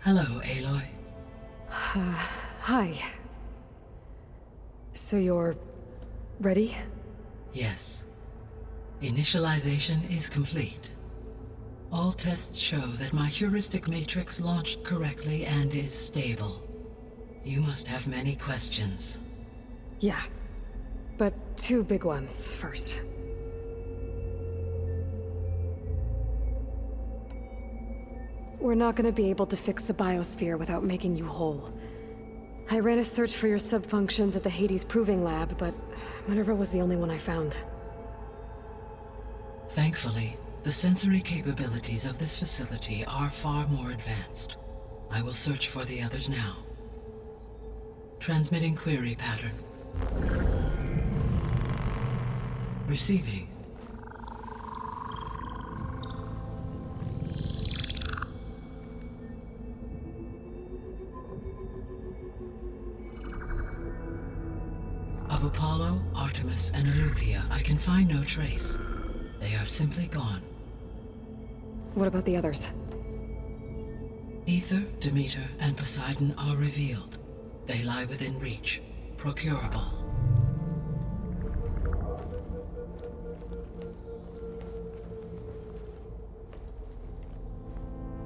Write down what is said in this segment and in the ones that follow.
Hello, Aloy. Hi. So you're... ready? Yes. Initialization is complete. All tests show that my heuristic matrix launched correctly and is stable. You must have many questions. Yeah. But two big ones first. We're not gonna be able to fix the biosphere without making you whole. I ran a search for your subfunctions at the Hades Proving Lab, but Minerva was the only one I found. Thankfully, the sensory capabilities of this facility are far more advanced. I will search for the others now. Transmitting query pattern. Receiving. Of Apollo, Artemis, and Eleuthia, I can find no trace. They are simply gone. What about the others? Ether, Demeter, and Poseidon are revealed. They lie within reach, procurable.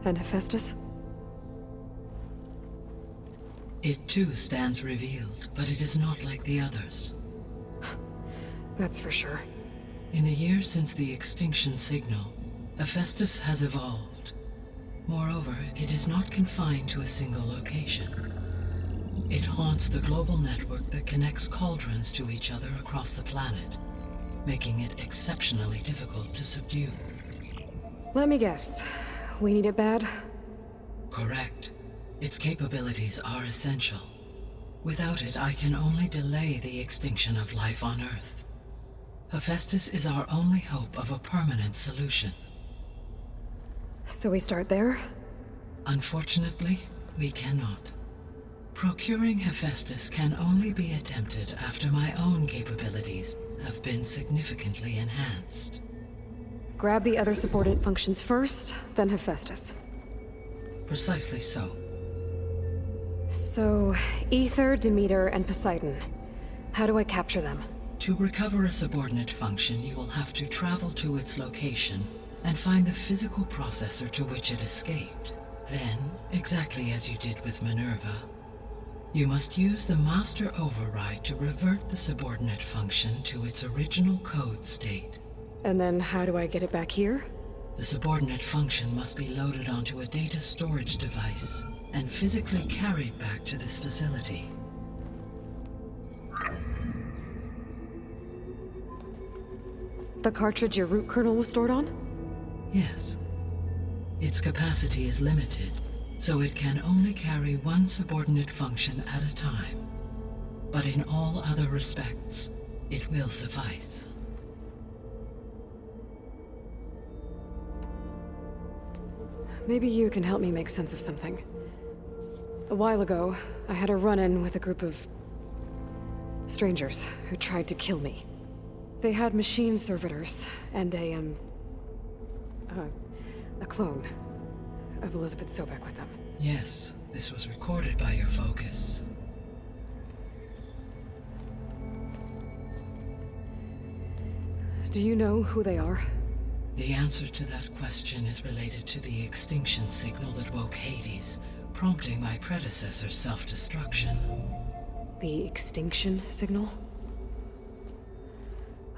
And Hephaestus? It too stands revealed, but it is not like the others. That's for sure. In the years since the extinction signal, Hephaestus has evolved. Moreover, it is not confined to a single location. It haunts the global network that connects cauldrons to each other across the planet, making it exceptionally difficult to subdue. Let me guess. We need it bad? Correct. Its capabilities are essential. Without it, I can only delay the extinction of life on Earth. Hephaestus is our only hope of a permanent solution. So we start there? Unfortunately, we cannot. Procuring Hephaestus can only be attempted after my own capabilities have been significantly enhanced. Grab the other subordinate functions first, then Hephaestus. Precisely so. So, Ether, Demeter, and Poseidon. How do I capture them? To recover a subordinate function, you will have to travel to its location and find the physical processor to which it escaped. Then, exactly as you did with Minerva, you must use the master override to revert the subordinate function to its original code state. And then how do I get it back here? The subordinate function must be loaded onto a data storage device and physically carried back to this facility. The cartridge your root kernel was stored on? Yes. Its capacity is limited, so it can only carry one subordinate function at a time. But in all other respects, it will suffice. Maybe you can help me make sense of something. A while ago, I had a run-in with a group of strangers who tried to kill me. They had machine servitors and a clone of Elizabeth Sobek with them. Yes, this was recorded by your focus. Do you know who they are? The answer to that question is related to the extinction signal that woke Hades, prompting my predecessor's self-destruction. The extinction signal?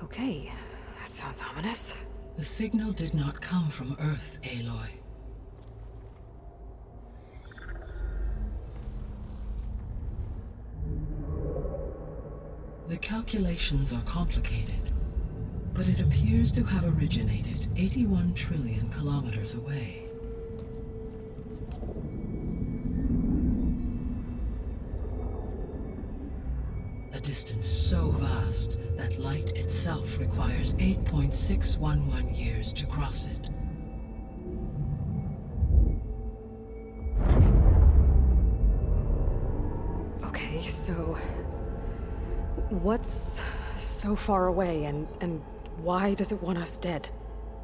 Okay, that sounds ominous. The signal did not come from Earth, Aloy. The calculations are complicated, but it appears to have originated 81 trillion kilometers away. A distance so vast that light itself requires 8.611 years to cross it. Okay, so... what's so far away, and why does it want us dead?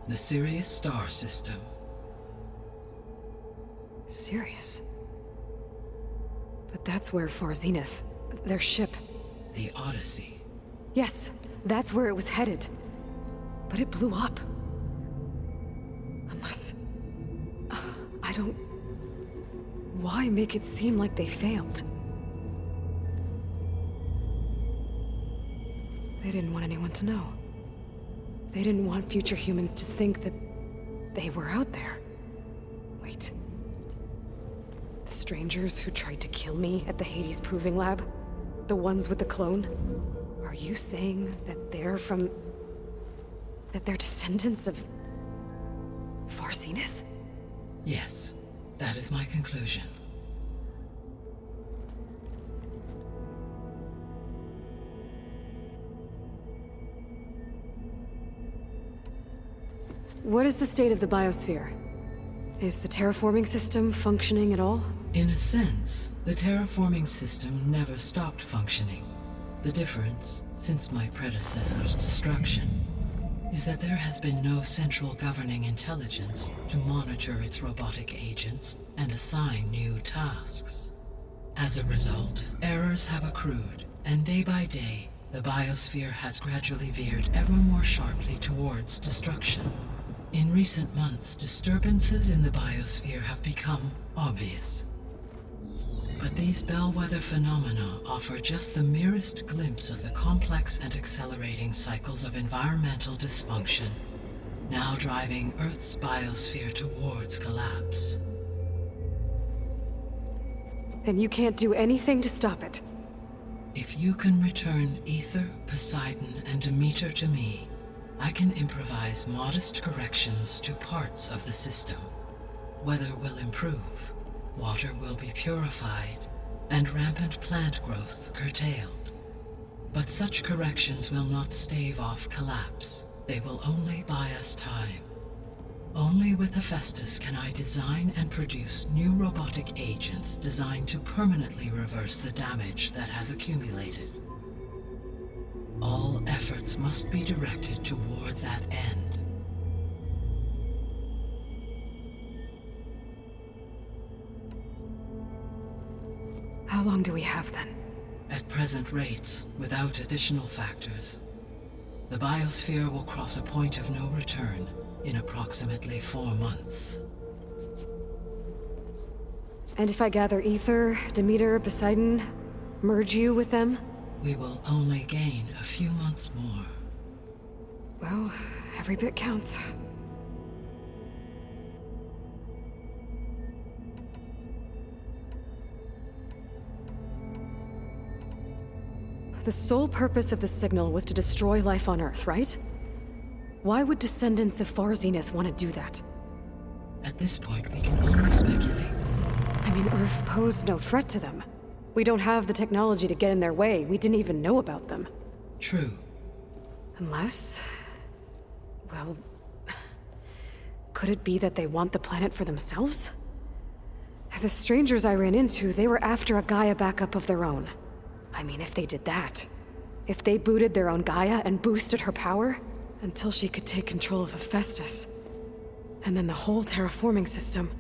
The Sirius star system. Sirius? That's where Far Zenith, their ship. The Odyssey. Yes, that's where it was headed. But it blew up. Unless... I don't... Why make it seem like they failed? They didn't want anyone to know. They didn't want future humans to think that they were out there. Wait. The strangers who tried to kill me at the Hades Proving Lab? The ones with the clone? Are you saying that they're from... that they're descendants of... Far Zenith? Yes, that is my conclusion. What is the state of the biosphere? Is the terraforming system functioning at all? In a sense, the terraforming system never stopped functioning. The difference, since my predecessor's destruction, is that there has been no central governing intelligence to monitor its robotic agents and assign new tasks. As a result, errors have accrued, and day by day, the biosphere has gradually veered ever more sharply towards destruction. In recent months, disturbances in the biosphere have become obvious. But these bellwether phenomena offer just the merest glimpse of the complex and accelerating cycles of environmental dysfunction, now driving Earth's biosphere towards collapse. And you can't do anything to stop it? If you can return Ether, Poseidon, and Demeter to me, I can improvise modest corrections to parts of the system. Weather will improve, water will be purified, and rampant plant growth curtailed. But such corrections will not stave off collapse. They will only buy us time. Only with Hephaestus can I design and produce new robotic agents designed to permanently reverse the damage that has accumulated. All efforts must be directed toward that end. How long do we have then? At present rates, without additional factors, the biosphere will cross a point of no return in approximately 4 months. And if I gather Ether, Demeter, Poseidon, merge you with them? We will only gain a few months more. Well, every bit counts. The sole purpose of the signal was to destroy life on Earth, right? Why would descendants of Far Zenith want to do that? At this point, we can only speculate. I mean, Earth posed no threat to them. We don't have the technology to get in their way. We didn't even know about them. True. Unless... well... could it be that they want the planet for themselves? The strangers I ran into, they were after a Gaia backup of their own. I mean, if they did that... if they booted their own Gaia and boosted her power, until she could take control of Hephaestus, and then the whole terraforming system...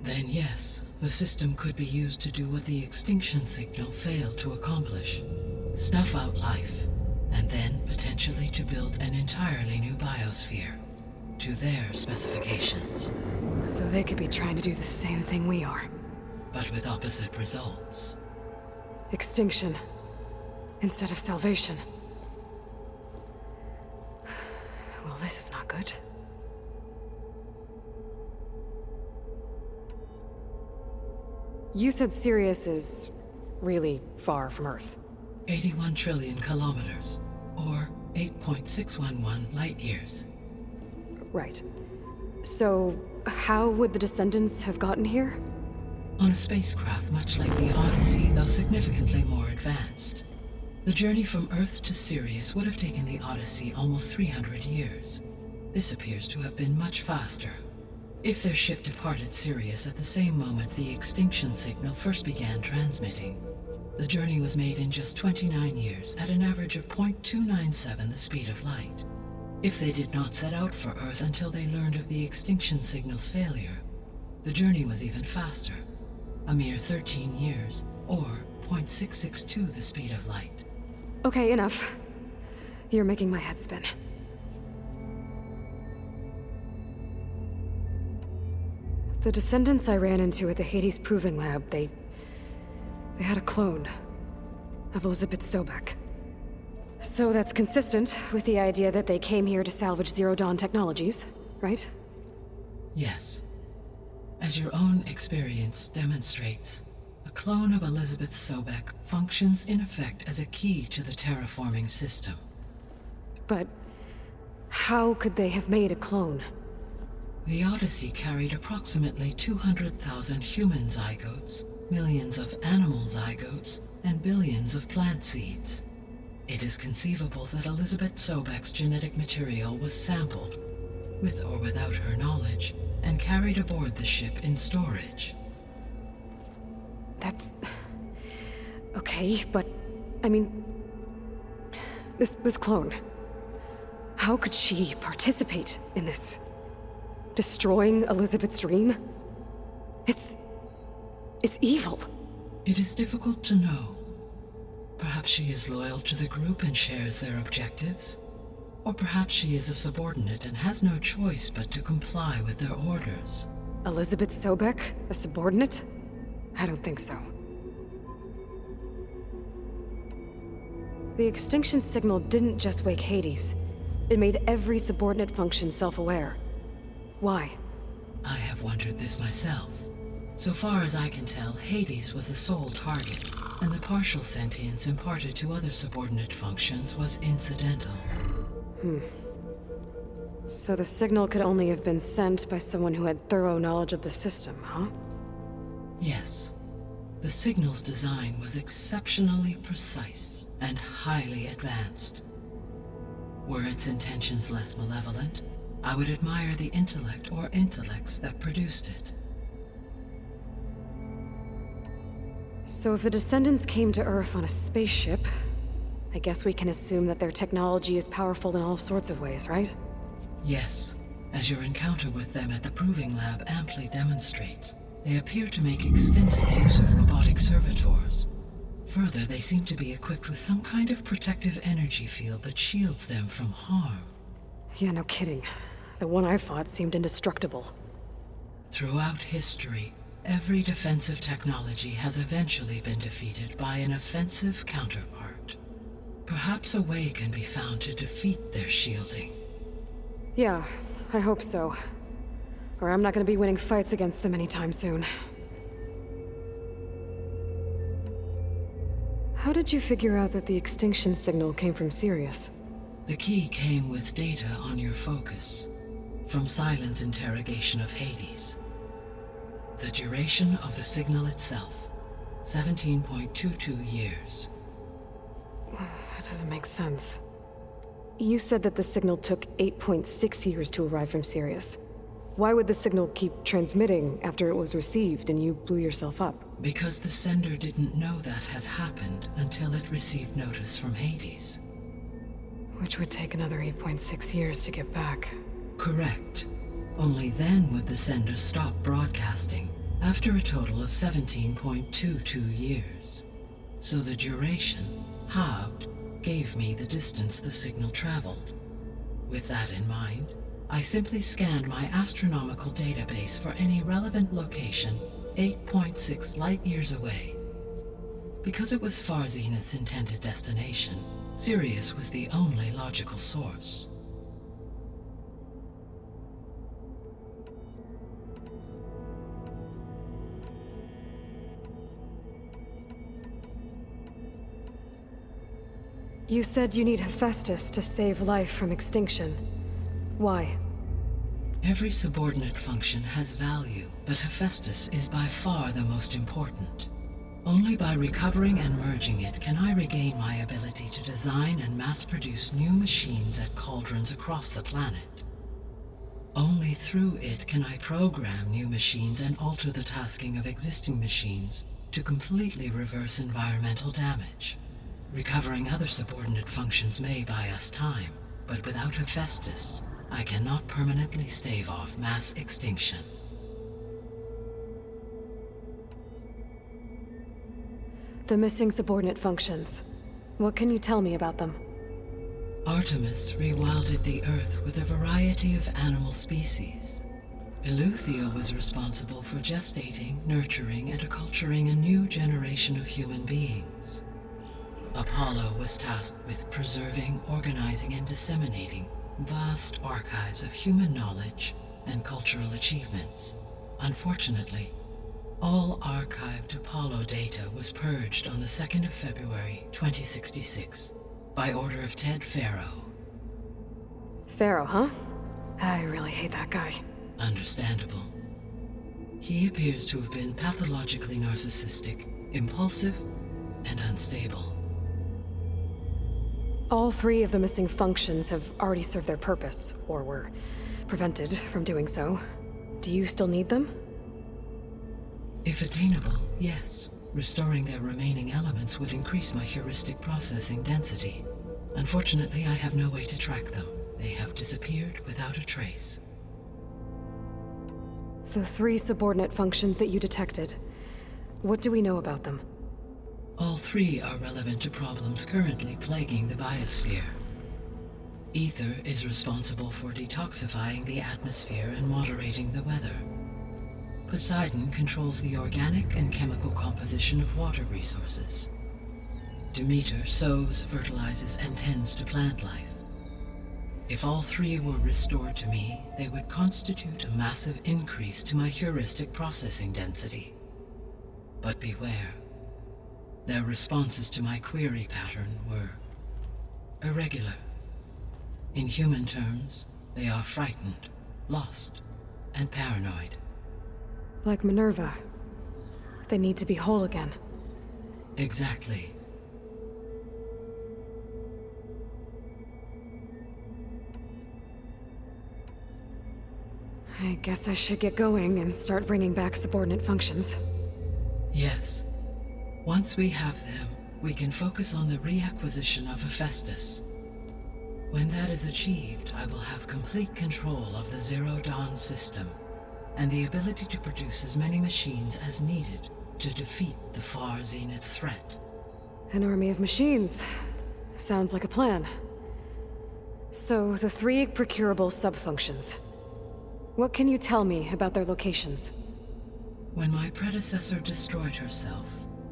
Then yes, the system could be used to do what the extinction signal failed to accomplish. Snuff out life, and then potentially to build an entirely new biosphere, to their specifications. So they could be trying to do the same thing we are. But with opposite results. Extinction, instead of salvation. Well, this is not good. You said Sirius is really far from Earth. 81 trillion kilometers, or 8.611 light years. Right. So, how would the descendants have gotten here? On a spacecraft much like the Odyssey, though significantly more advanced. The journey from Earth to Sirius would have taken the Odyssey almost 300 years. This appears to have been much faster. If their ship departed Sirius at the same moment the extinction signal first began transmitting, the journey was made in just 29 years at an average of 0.297 the speed of light. If they did not set out for Earth until they learned of the extinction signal's failure, the journey was even faster, a mere 13 years, or 0.662 the speed of light. Okay, enough. You're making my head spin. The descendants I ran into at the Hades Proving Lab, they had a clone of Elizabeth Sobek. So that's consistent with the idea that they came here to salvage Zero Dawn technologies, right? Yes. As your own experience demonstrates, a clone of Elizabeth Sobek functions in effect as a key to the terraforming system. But how could they have made a clone? The Odyssey carried approximately 200,000 human zygotes, millions of animal zygotes, and billions of plant seeds. It is conceivable that Elizabeth Sobek's genetic material was sampled, with or without her knowledge, and carried aboard the ship in storage. That's... okay, but... I mean... This clone... How could she participate in this? Destroying Elizabeth's dream? It's evil. It is difficult to know. Perhaps she is loyal to the group and shares their objectives. Or perhaps she is a subordinate and has no choice but to comply with their orders. Elizabeth Sobek? A subordinate? I don't think so. The extinction signal didn't just wake Hades. It made every subordinate function self-aware. Why? I have wondered this myself. So far as I can tell, Hades was the sole target, and the partial sentience imparted to other subordinate functions was incidental. So the signal could only have been sent by someone who had thorough knowledge of the system, huh? Yes. The signal's design was exceptionally precise and highly advanced. Were its intentions less malevolent, I would admire the intellect or intellects that produced it. So if the descendants came to Earth on a spaceship, I guess we can assume that their technology is powerful in all sorts of ways, right? Yes, as your encounter with them at the Proving Lab amply demonstrates, they appear to make extensive use of robotic servitors. Further, they seem to be equipped with some kind of protective energy field that shields them from harm. Yeah, no kidding. The one I fought seemed indestructible. Throughout history, every defensive technology has eventually been defeated by an offensive counterpart. Perhaps a way can be found to defeat their shielding. Yeah, I hope so. Or I'm not gonna be winning fights against them anytime soon. How did you figure out that the extinction signal came from Sirius? The key came with data on your focus, from Silent's interrogation of Hades. The duration of the signal itself, 17.22 years. That doesn't make sense. You said that the signal took 8.6 years to arrive from Sirius. Why would the signal keep transmitting after it was received and you blew yourself up? Because the sender didn't know that had happened until it received notice from Hades. Which would take another 8.6 years to get back. Correct. Only then would the sender stop broadcasting, after a total of 17.22 years. So the duration, halved, gave me the distance the signal traveled. With that in mind, I simply scanned my astronomical database for any relevant location 8.6 light-years away. Because it was far Zenith's intended destination, Sirius was the only logical source. You said you need Hephaestus to save life from extinction. Why? Every subordinate function has value, but Hephaestus is by far the most important. Only by recovering and merging it can I regain my ability to design and mass-produce new machines at cauldrons across the planet. Only through it can I program new machines and alter the tasking of existing machines to completely reverse environmental damage. Recovering other subordinate functions may buy us time, but without Hephaestus, I cannot permanently stave off mass extinction. The missing subordinate functions. What can you tell me about them? Artemis rewilded the Earth with a variety of animal species. Eleuthia was responsible for gestating, nurturing, and acculturating a new generation of human beings. Apollo was tasked with preserving, organizing, and disseminating vast archives of human knowledge and cultural achievements. Unfortunately, all archived Apollo data was purged on the 2nd of February, 2066, by order of Ted Faro. Pharaoh, huh? I really hate that guy. Understandable. He appears to have been pathologically narcissistic, impulsive, and unstable. All 3 of the missing functions have already served their purpose, or were prevented from doing so. Do you still need them? If attainable, yes. Restoring their remaining elements would increase my heuristic processing density. Unfortunately, I have no way to track them. They have disappeared without a trace. The 3 subordinate functions that you detected. What do we know about them? All 3 are relevant to problems currently plaguing the biosphere. Ether is responsible for detoxifying the atmosphere and moderating the weather. Poseidon controls the organic and chemical composition of water resources. Demeter sows, fertilizes, and tends to plant life. If all 3 were restored to me, they would constitute a massive increase to my heuristic processing density. But beware. Their responses to my query pattern were irregular. In human terms, they are frightened, lost, and paranoid. Like Minerva. They need to be whole again. Exactly. I guess I should get going and start bringing back subordinate functions. Yes. Once we have them, we can focus on the reacquisition of Hephaestus. When that is achieved, I will have complete control of the Zero Dawn system, and the ability to produce as many machines as needed to defeat the far zenith threat. An army of machines. Sounds like a plan. So, the 3 procurable subfunctions. What can you tell me about their locations? When my predecessor destroyed herself,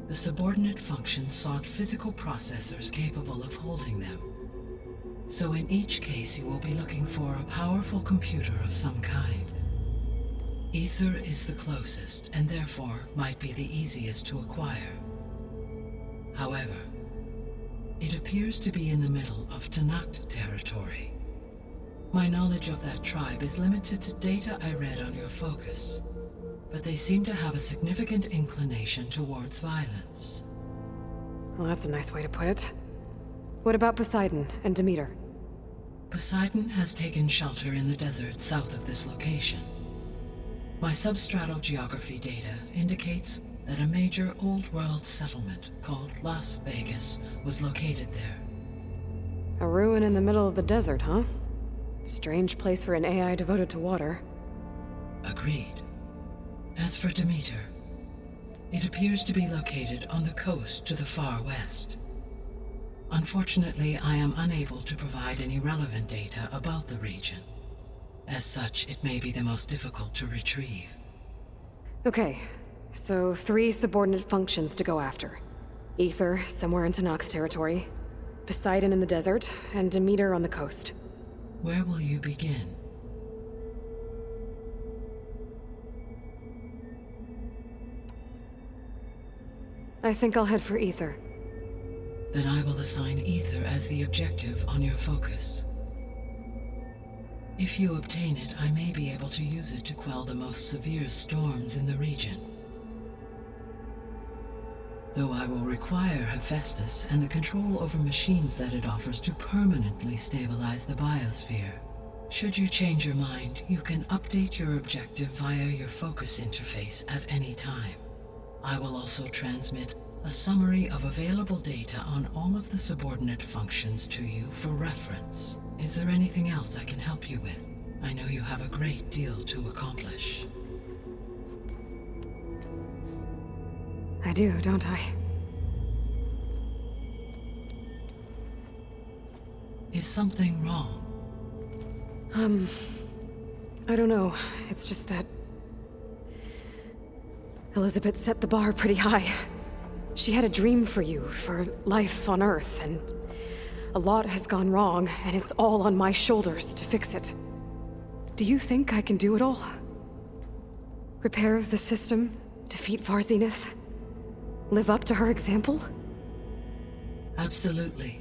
the subordinate functions sought physical processors capable of holding them. So in each case you will be looking for a powerful computer of some kind. Ether is the closest, and therefore might be the easiest to acquire. However, it appears to be in the middle of Tanakh territory. My knowledge of that tribe is limited to data I read on your focus, but they seem to have a significant inclination towards violence. Well, that's a nice way to put it. What about Poseidon and Demeter? Poseidon has taken shelter in the desert south of this location. My substratal geography data indicates that a major old-world settlement called Las Vegas was located there. A ruin in the middle of the desert, huh? Strange place for an AI devoted to water. Agreed. As for Demeter, it appears to be located on the coast to the far west. Unfortunately, I am unable to provide any relevant data about the region. As such, it may be the most difficult to retrieve. Okay, so 3 subordinate functions to go after. Ether, somewhere in Tanakh territory. Poseidon in the desert, and Demeter on the coast. Where will you begin? I think I'll head for Ether. Then I will assign Ether as the objective on your focus. If you obtain it, I may be able to use it to quell the most severe storms in the region. Though I will require Hephaestus and the control over machines that it offers to permanently stabilize the biosphere. Should you change your mind, you can update your objective via your focus interface at any time. I will also transmit a summary of available data on all of the subordinate functions to you for reference. Is there anything else I can help you with? I know you have a great deal to accomplish. I do, don't I? Is something wrong? I don't know. It's just that Elizabeth set the bar pretty high. She had a dream for you, for life on Earth, and a lot has gone wrong, and it's all on my shoulders to fix it. Do you think I can do it all? Repair the system, defeat Varzenith, live up to her example? Absolutely.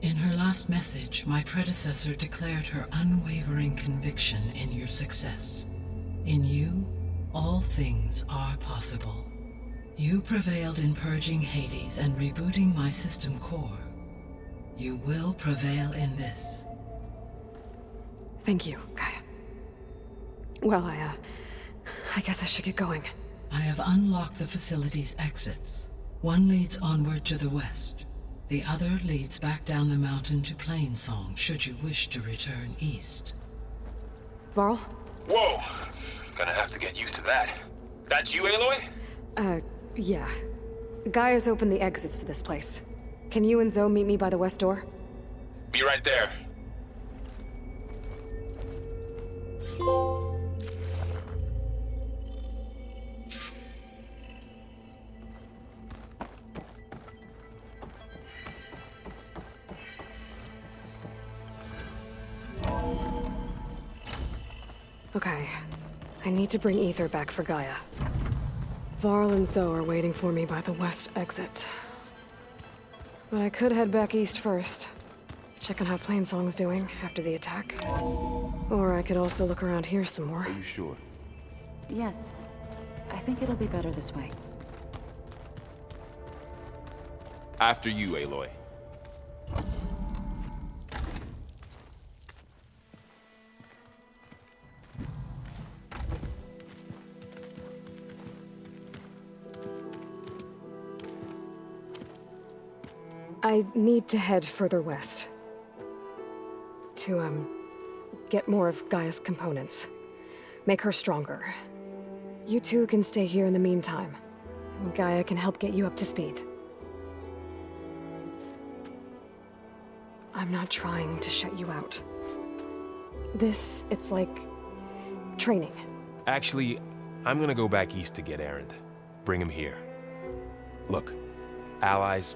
In her last message, my predecessor declared her unwavering conviction in your success. In you, all things are possible. You prevailed in purging Hades and rebooting my system core. You will prevail in this. Thank you, Gaia. Well, I guess I should get going. I have unlocked the facility's exits. One leads onward to the west. The other leads back down the mountain to Plainsong, should you wish to return east. Varl? Whoa! Gonna have to get used to that. That's you, Aloy? Yeah. Gaia's opened the exits to this place. Can you and Zoe meet me by the west door? Be right there. Okay. I need to bring Ether back for Gaia. Varl and Zoe are waiting for me by the west exit. But I could head back east first. Check on how Plainsong's doing after the attack. Or I could also look around here some more. Are you sure? Yes. I think it'll be better this way. After you, Aloy. I need to head further west. To, get more of Gaia's components. Make her stronger. You two can stay here in the meantime. Gaia can help get you up to speed. I'm not trying to shut you out. It's like training. Actually, I'm gonna go back east to get Erend. Bring him here. Look, allies,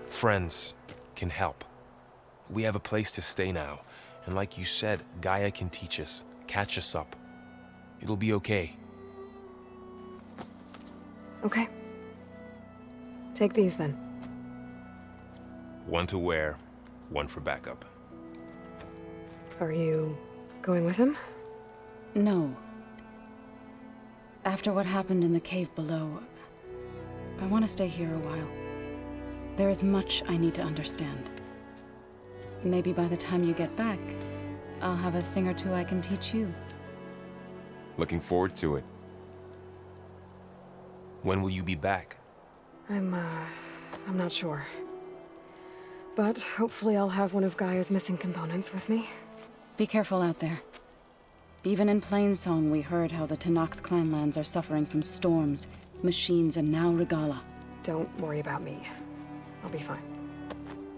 friends can help. We have a place to stay now, and like you said, Gaia can teach us, catch us up. It'll be okay. Okay. Take these then. One to wear, one for backup. Are you going with him? No. After what happened in the cave below, I want to stay here a while. There is much I need to understand. Maybe by the time you get back, I'll have a thing or two I can teach you. Looking forward to it. When will you be back? I'm not sure. But hopefully I'll have one of Gaia's missing components with me. Be careful out there. Even in Plainsong, we heard how the Tenakth clanlands are suffering from storms, machines, and now Regala. Don't worry about me. I'll be fine.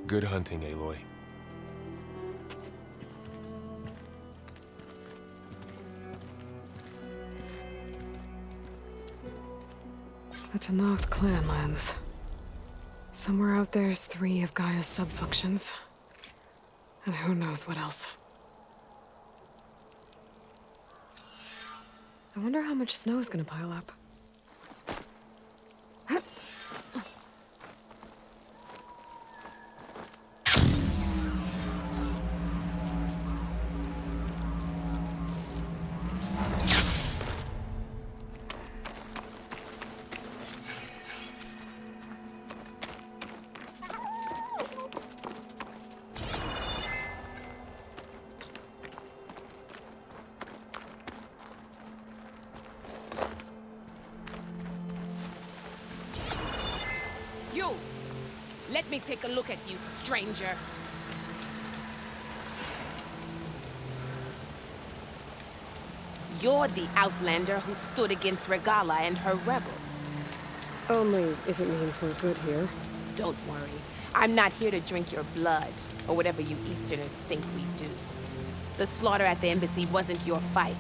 Good hunting, Aloy. The Tenakth clanlands. Somewhere out there's 3 of Gaia's sub-functions. And who knows what else. I wonder how much snow is gonna pile up. You! Let me take a look at you, stranger. You're the Outlander who stood against Regala and her rebels. Only if it means we're good here. Don't worry. I'm not here to drink your blood, or whatever you Easterners think we do. The slaughter at the embassy wasn't your fight,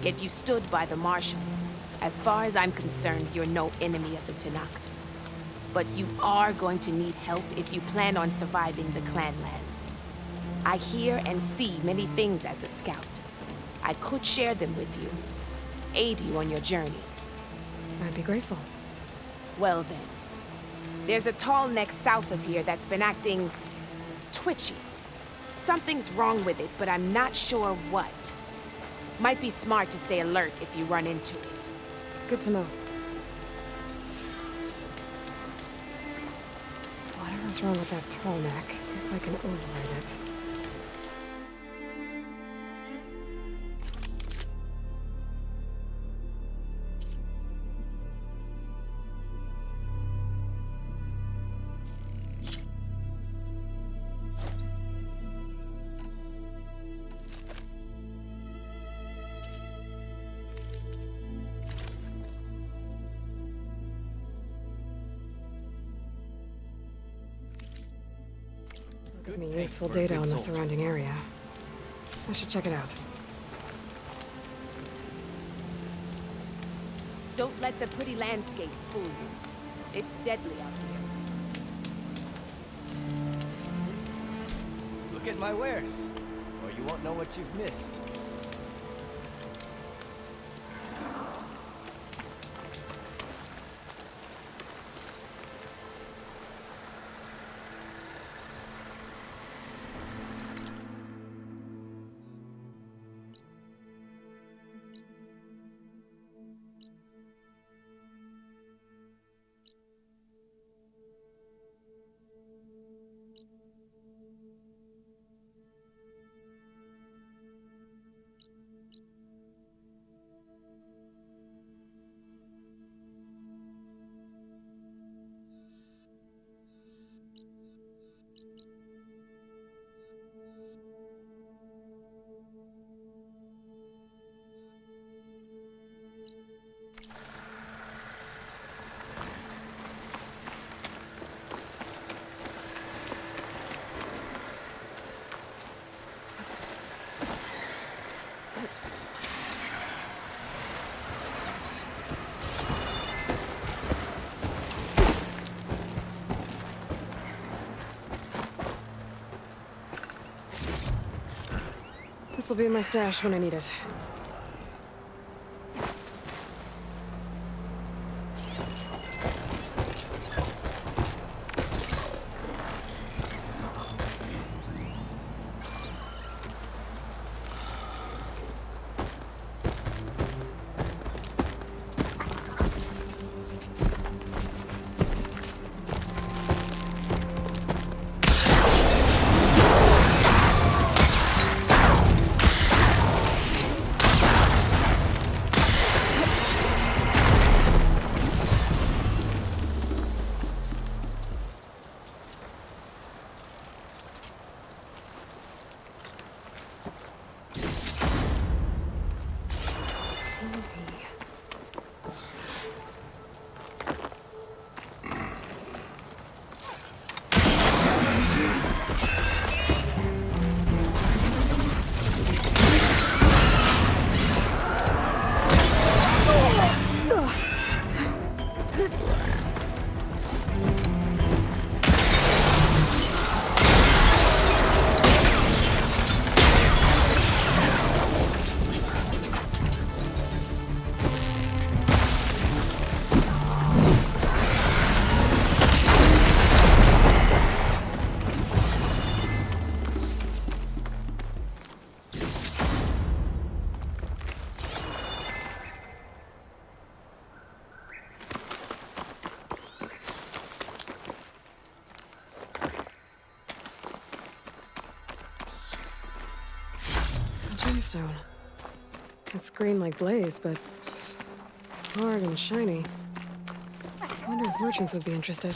yet you stood by the marshals. As far as I'm concerned, you're no enemy of the Tenakth. But you are going to need help if you plan on surviving the clanlands. I hear and see many things as a scout. I could share them with you, aid you on your journey. I'd be grateful. Well then, there's a tall neck south of here that's been acting twitchy. Something's wrong with it, but I'm not sure what. Might be smart to stay alert if you run into it. Good to know. Whatever's wrong with that tall neck, if I can override it. Give me useful data on the surrounding area. I should check it out. Don't let the pretty landscapes fool you. It's deadly out here. Look at my wares, or you won't know what you've missed. This'll be in my stash when I need it. Gemstone. It's green like blaze, but it's hard and shiny. I wonder if merchants would be interested.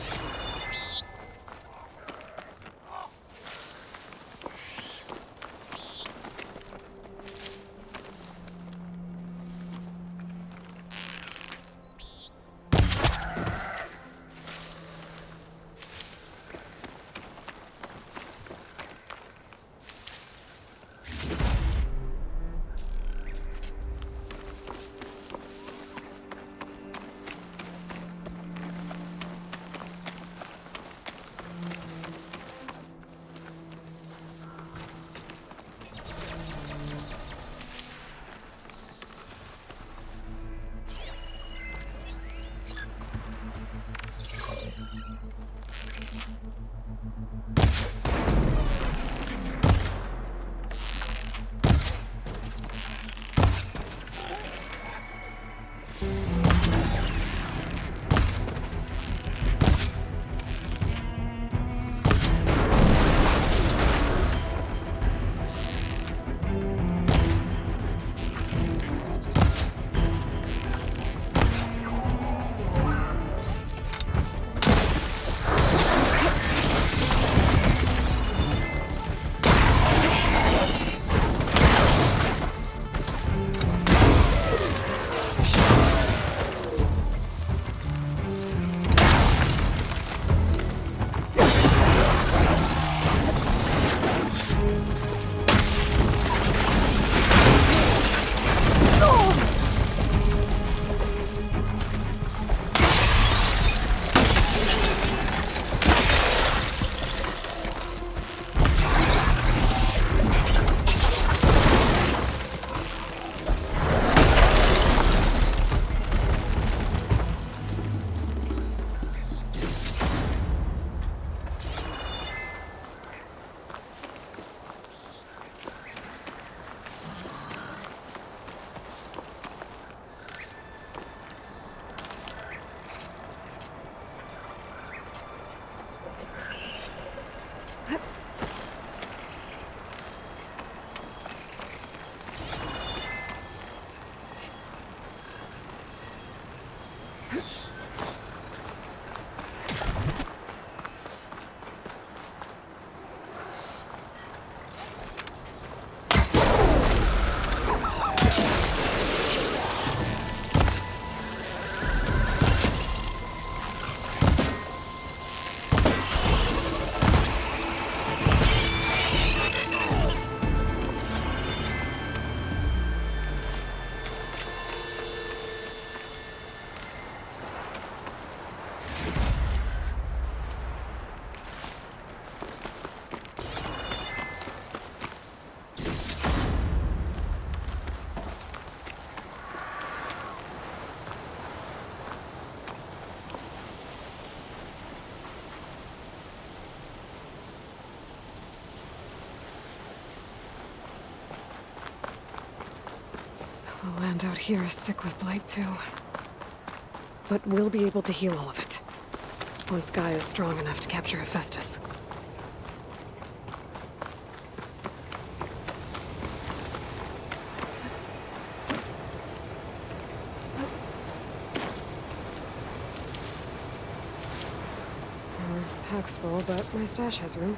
The land out here is sick with blight, too. But we'll be able to heal all of it. Once Gaia is strong enough to capture Hephaestus. Our pack's full, but my stash has room.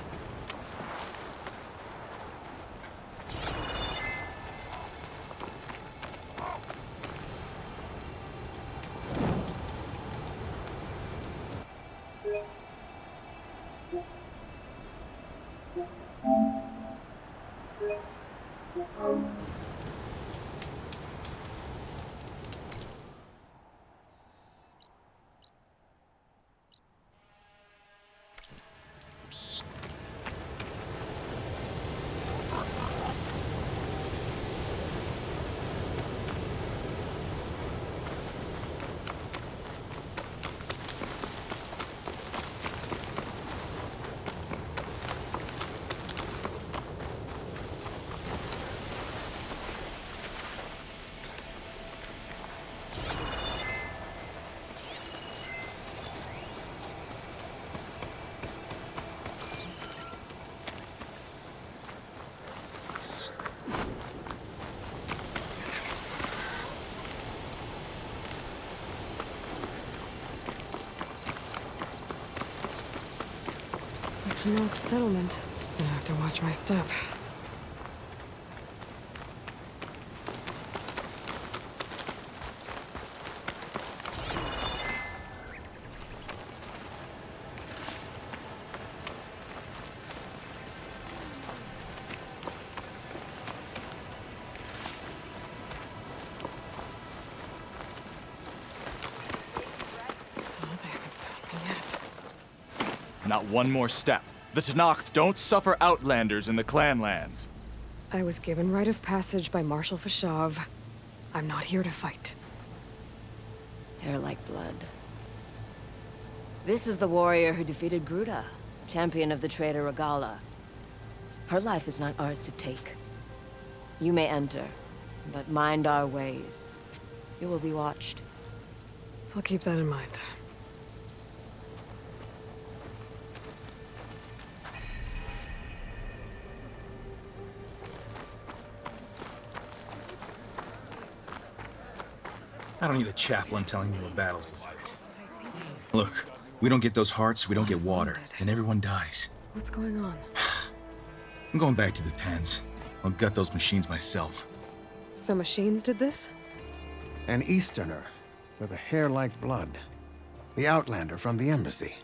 North settlement. I have to watch my step. Oh, they haven't found me yet. Not one more step. The Tenakth don't suffer outlanders in the Clanlands. I was given rite of passage by Marshal Fashav. I'm not here to fight. Hair like blood. This is the warrior who defeated Gruta, champion of the traitor Regala. Her life is not ours to take. You may enter, but mind our ways. You will be watched. I'll keep that in mind. I don't need a chaplain telling me what battles to fight. Look, we don't get those hearts, we don't get water, and everyone dies. What's going on? I'm going back to the pens. I'll gut those machines myself. So machines did this? An Easterner with a hair like blood. The Outlander from the embassy.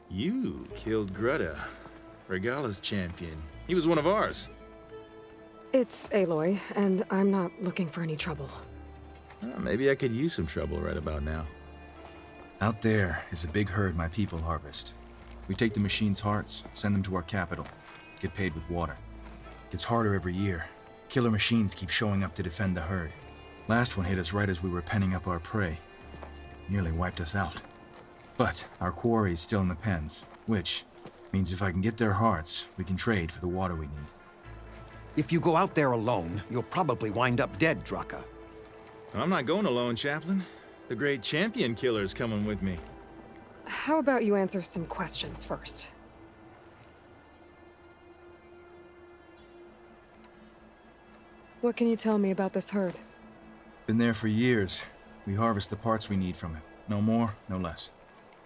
You killed Greta, Regala's champion. He was one of ours. It's Aloy, and I'm not looking for any trouble. Maybe I could use some trouble right about now. Out there is a big herd my people harvest. We take the machines' hearts, send them to our capital, get paid with water. Gets harder every year. Killer machines keep showing up to defend the herd. Last one hit us right as we were penning up our prey. Nearly wiped us out. But our quarry is still in the pens, which means if I can get their hearts, we can trade for the water we need. If you go out there alone, you'll probably wind up dead, Draka. I'm not going alone, Chaplain. The great champion killer's coming with me. How about you answer some questions first? What can you tell me about this herd? Been there for years. We harvest the parts we need from it. No more, no less.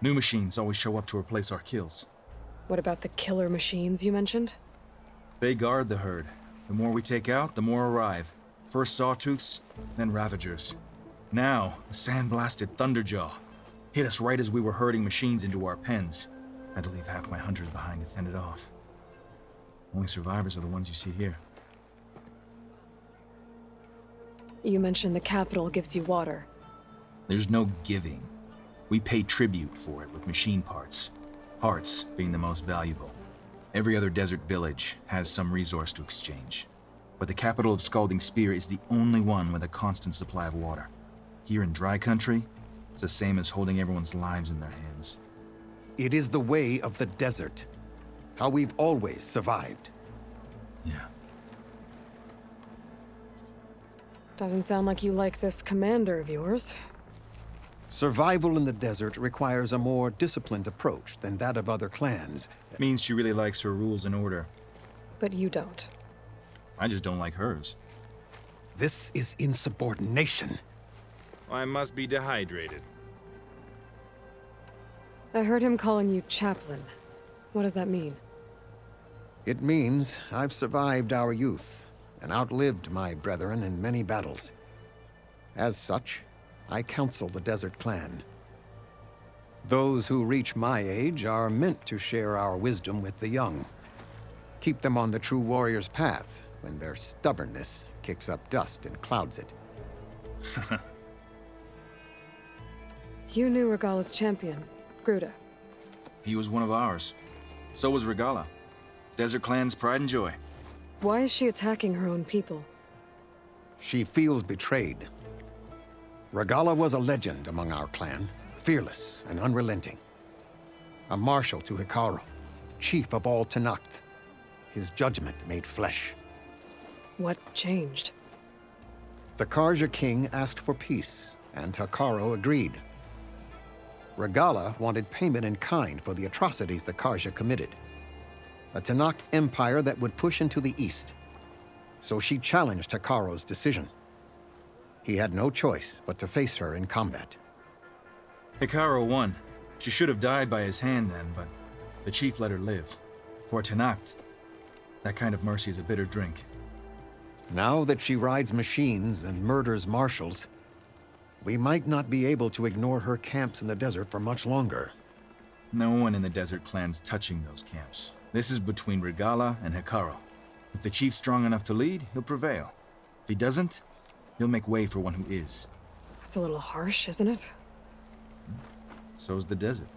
New machines always show up to replace our kills. What about the killer machines you mentioned? They guard the herd. The more we take out, the more arrive. First Sawtooths, then Ravagers. Now, a sand-blasted Thunderjaw. Hit us right as we were herding machines into our pens. Had to leave half my hunters behind to fend it off. Only survivors are the ones you see here. You mentioned the capital gives you water. There's no giving. We pay tribute for it with machine parts. Parts being the most valuable. Every other desert village has some resource to exchange. But the capital of Scalding Spear is the only one with a constant supply of water. Here in dry country, it's the same as holding everyone's lives in their hands. It is the way of the desert. How we've always survived. Yeah. Doesn't sound like you like this commander of yours. Survival in the desert requires a more disciplined approach than that of other clans. Means she really likes her rules and order. But you don't. I just don't like hers. This is insubordination. I must be dehydrated. I heard him calling you chaplain. What does that mean? It means I've survived our youth and outlived my brethren in many battles. As such, I counsel the Desert Clan. Those who reach my age are meant to share our wisdom with the young. Keep them on the true warrior's path when their stubbornness kicks up dust and clouds it. You knew Regalla's champion, Gruda. He was one of ours. So was Regalla. Desert Clan's pride and joy. Why is she attacking her own people? She feels betrayed. Regalla was a legend among our clan, fearless and unrelenting. A marshal to Hikaru, chief of all Tenakth. His judgment made flesh. What changed? The Karja king asked for peace, and Hikaru agreed. Regalla wanted payment in kind for the atrocities the Karja committed. A Tenakth empire that would push into the east. So she challenged Hikaru's decision. He had no choice but to face her in combat. Hikaru won. She should have died by his hand then, but the chief let her live. For Tenakth, that kind of mercy is a bitter drink. Now that she rides machines and murders marshals, we might not be able to ignore her camps in the desert for much longer. No one in the Desert Clan's touching those camps. This is between Regalla and Hikaru. If the chief's strong enough to lead, he'll prevail. If he doesn't, he'll make way for one who is. That's a little harsh, isn't it? So's the desert.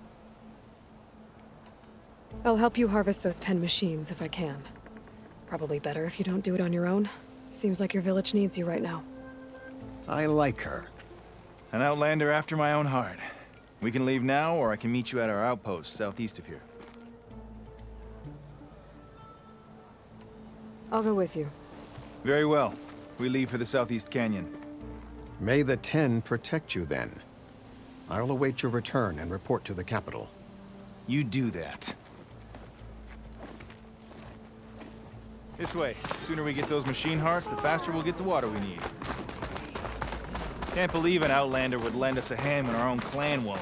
I'll help you harvest those pen machines if I can. Probably better if you don't do it on your own. Seems like your village needs you right now. I like her. An outlander after my own heart. We can leave now, or I can meet you at our outpost southeast of here. I'll go with you. Very well. We leave for the Southeast Canyon. May the Ten protect you then. I'll await your return and report to the capital. You do that. This way. The sooner we get those machine hearts, the faster we'll get the water we need. Can't believe an outlander would lend us a hand when our own clan won't.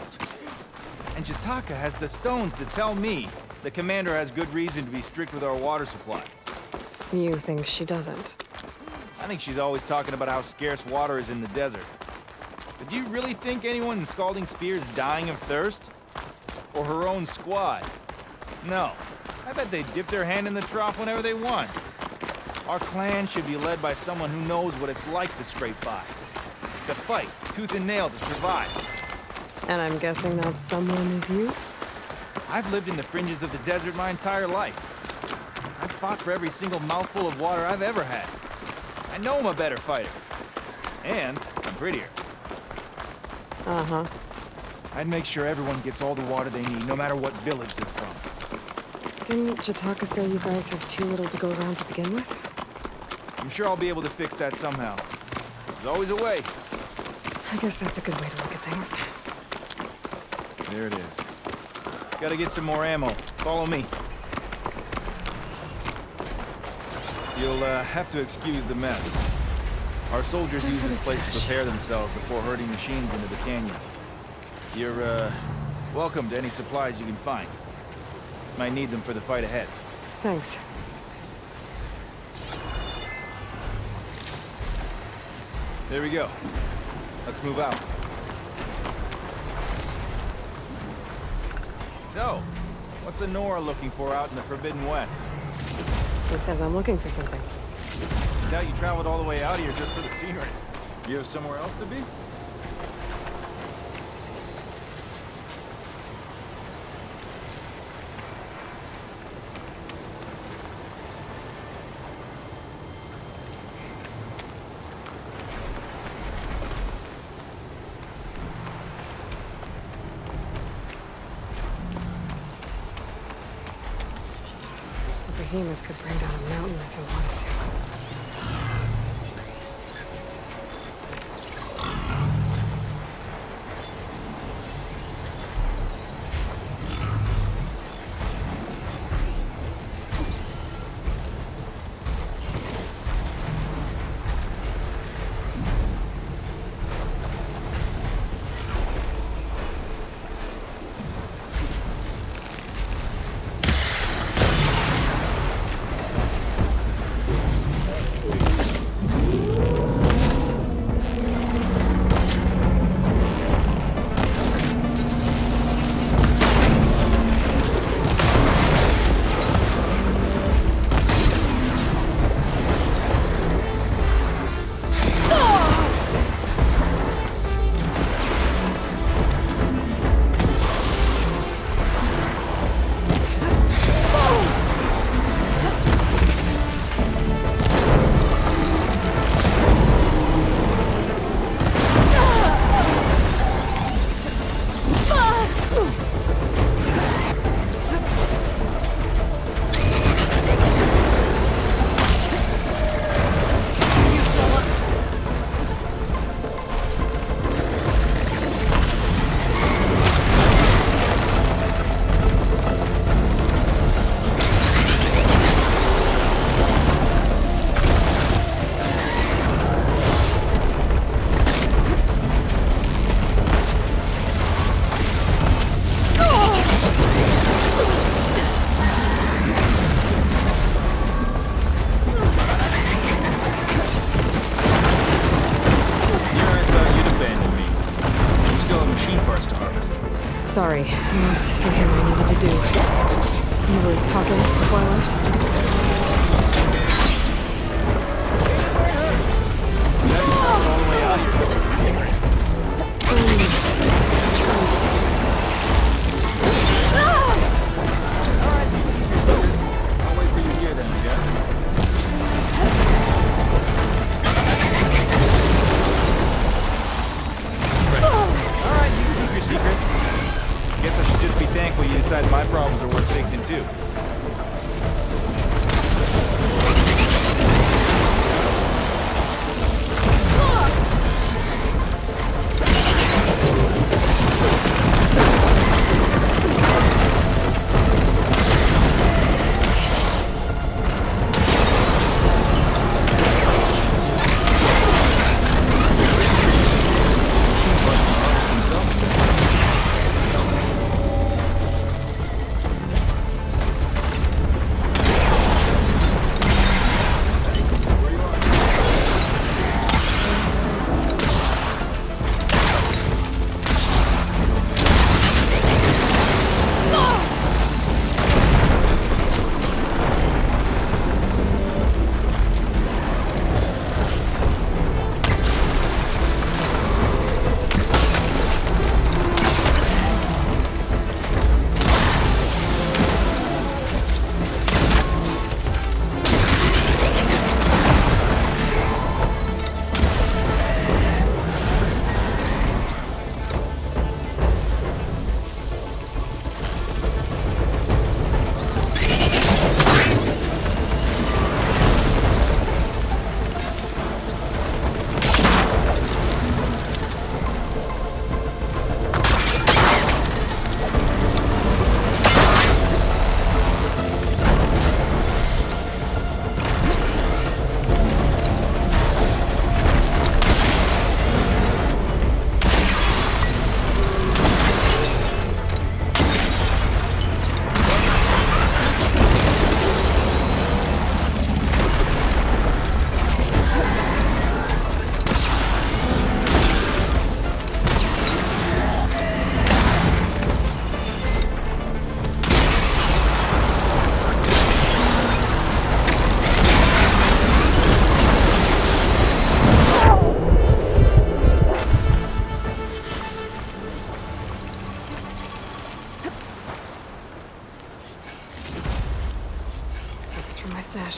And Jataka has the stones to tell me the commander has good reason to be strict with our water supply. You think she doesn't? I think she's always talking about how scarce water is in the desert. But do you really think anyone in Scalding Spear is dying of thirst? Or her own squad? No. I bet they dip their hand in the trough whenever they want. Our clan should be led by someone who knows what it's like to scrape by. To fight, tooth and nail to survive. And I'm guessing that someone is you? I've lived in the fringes of the desert my entire life. I've fought for every single mouthful of water I've ever had. I know I'm a better fighter. And I'm prettier. Uh-huh. I'd make sure everyone gets all the water they need, no matter what village they're from. Didn't Jataka say you guys have too little to go around to begin with? I'm sure I'll be able to fix that somehow. There's always a way. I guess that's a good way to look at things. There it is. Gotta get some more ammo. Follow me. You'll have to excuse the mess. Our soldiers use this place to prepare themselves before herding machines into the canyon. You're, welcome to any supplies you can find. Might need them for the fight ahead. Thanks. There we go. Let's move out. So, what's Nora looking for out in the Forbidden West? He says I'm looking for something. I doubt you traveled all the way out here just for the scenery. You have somewhere else to be? Behemoth could bring down a mountain if it wanted Sorry, there was something I needed to do. You were talking before I left? All the way out of here. Trying to fix it. I'll wait for you here then, I guess. Alright, you can keep your secrets. Guess I should just be thankful you decided my problems are worth fixing too.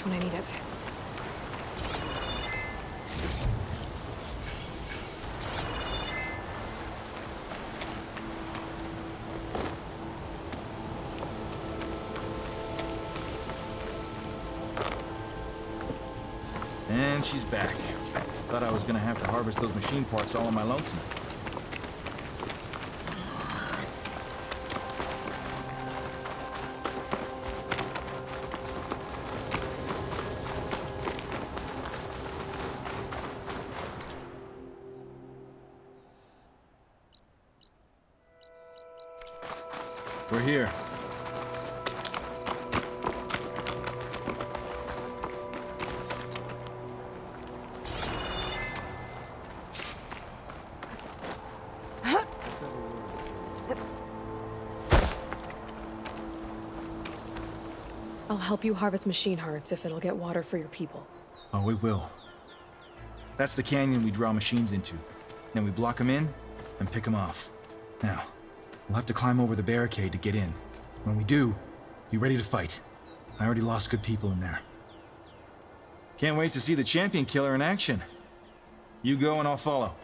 When I need it. And she's back. Thought I was gonna have to harvest those machine parts all on my lonesome. We're here. I'll help you harvest machine hearts if it'll get water for your people. Oh, it will. That's the canyon we draw machines into. Then we block them in and pick them off. Now, we'll have to climb over the barricade to get in. When we do, be ready to fight. I already lost good people in there. Can't wait to see the champion killer in action. You go and I'll follow.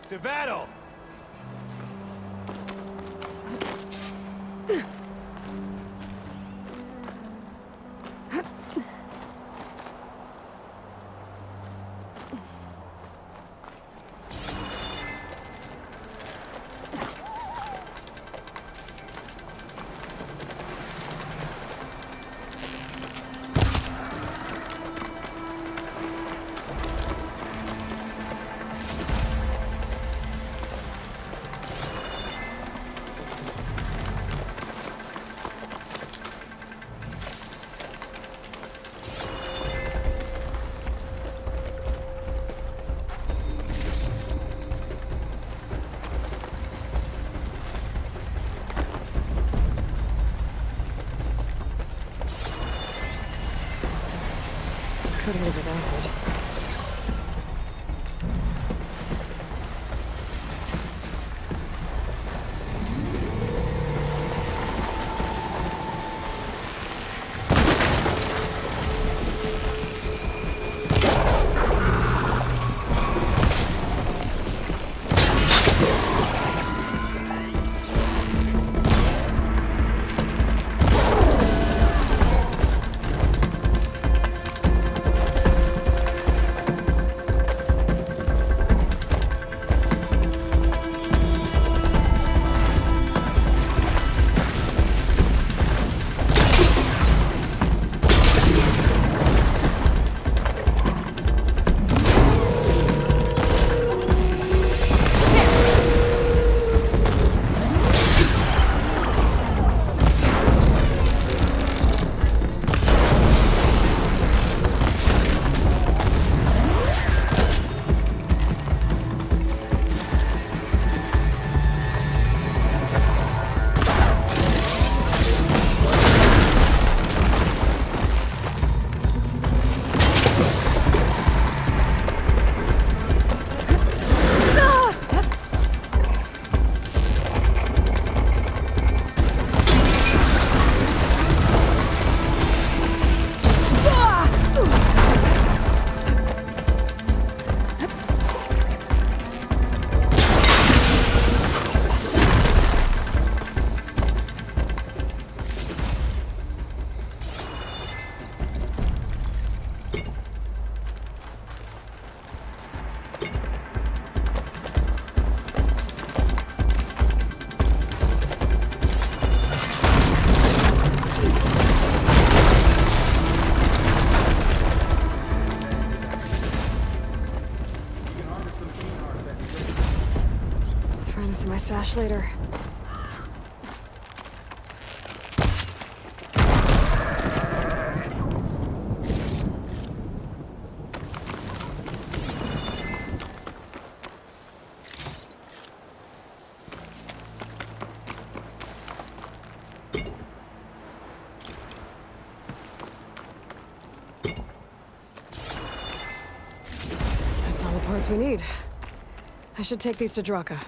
To battle! coating it with acid. Friends in my stash later. That's all the parts we need. I should take these to Draka.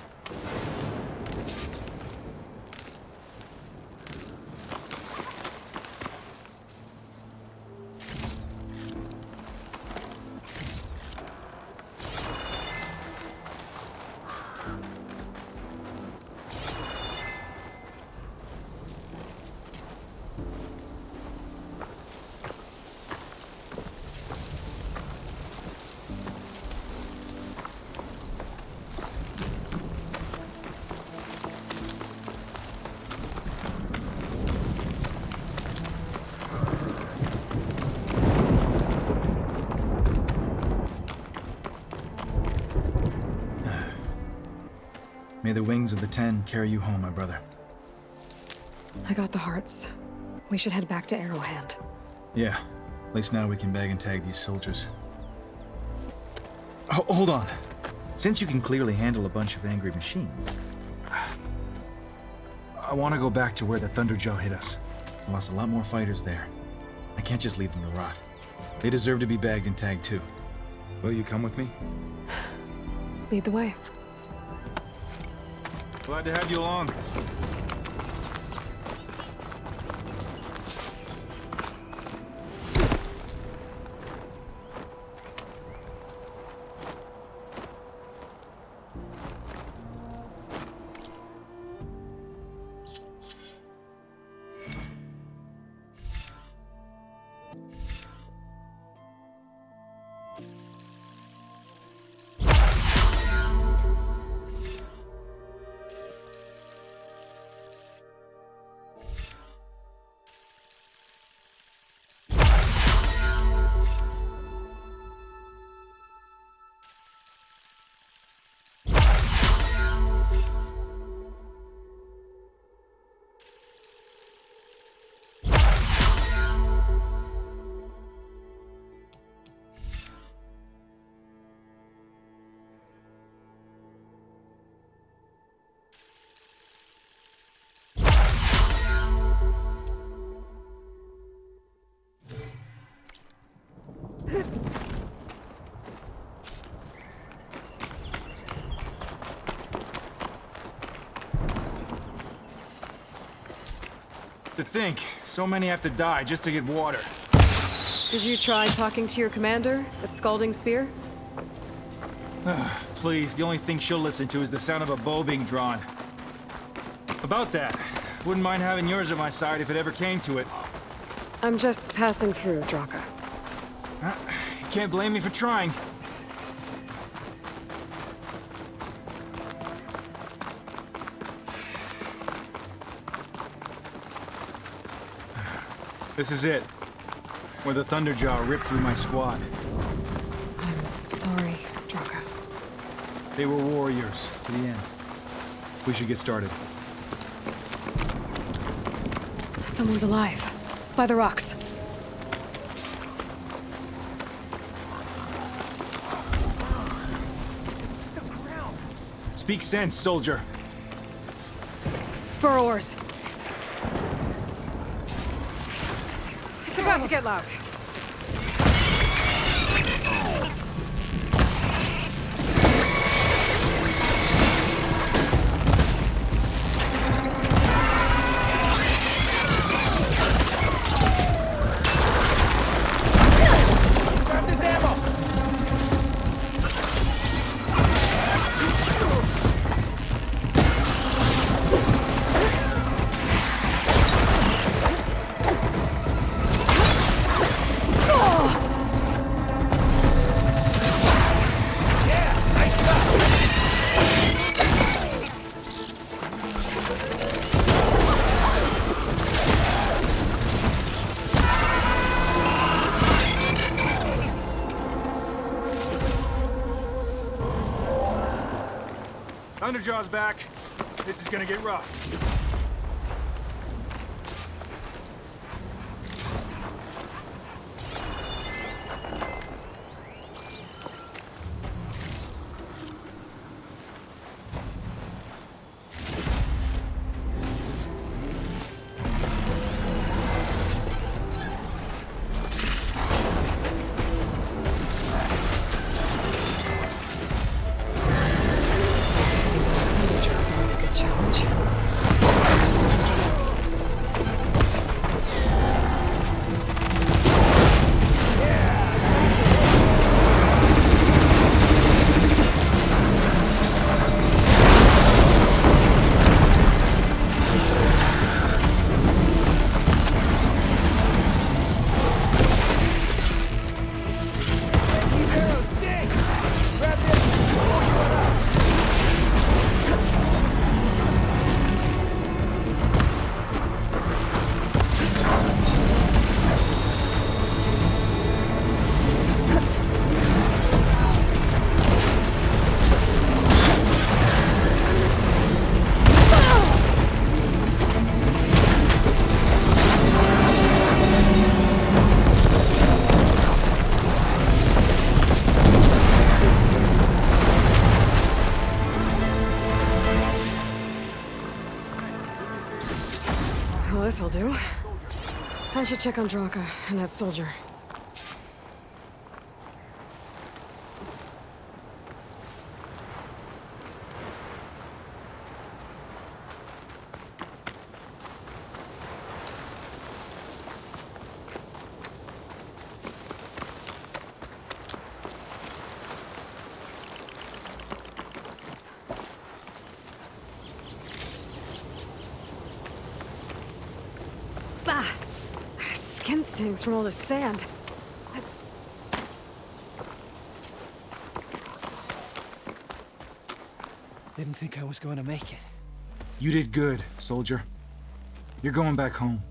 May the wings of the Ten carry you home, my brother. I got the hearts. We should head back to Arrowhand. Yeah. At least now we can bag and tag these soldiers. Hold on. Since you can clearly handle a bunch of angry machines, I want to go back to where the Thunderjaw hit us. We lost a lot more fighters there. I can't just leave them to rot. They deserve to be bagged and tagged too. Will you come with me? Lead the way. Glad to have you along. To think, so many have to die just to get water. Did you try talking to your commander, that scalding spear? Please, the only thing she'll listen to is the sound of a bow being drawn. About that, wouldn't mind having yours at my side if it ever came to it. I'm just passing through, Draka. You can't blame me for trying. This is it. Where the Thunderjaw ripped through my squad. I'm sorry, Draka. They were warriors to the end. We should get started. Someone's alive. By the rocks. Speak sense, soldier. Burrowers. It's about to get loud. Thunderjaw's back. This is gonna get rough. Well, this'll do. I should check on Draka and that soldier. Skin stings from all the sand. Didn't think I was going to make it. You did good, soldier. You're going back home.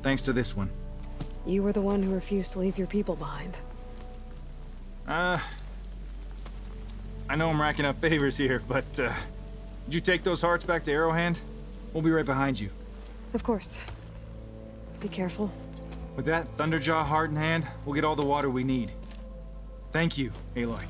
Thanks to this one. You were the one who refused to leave your people behind. I know I'm racking up favors here, but, did you take those hearts back to Arrowhand? We'll be right behind you. Of course. Be careful. With that Thunderjaw heart in hand, we'll get all the water we need. Thank you, Aloy.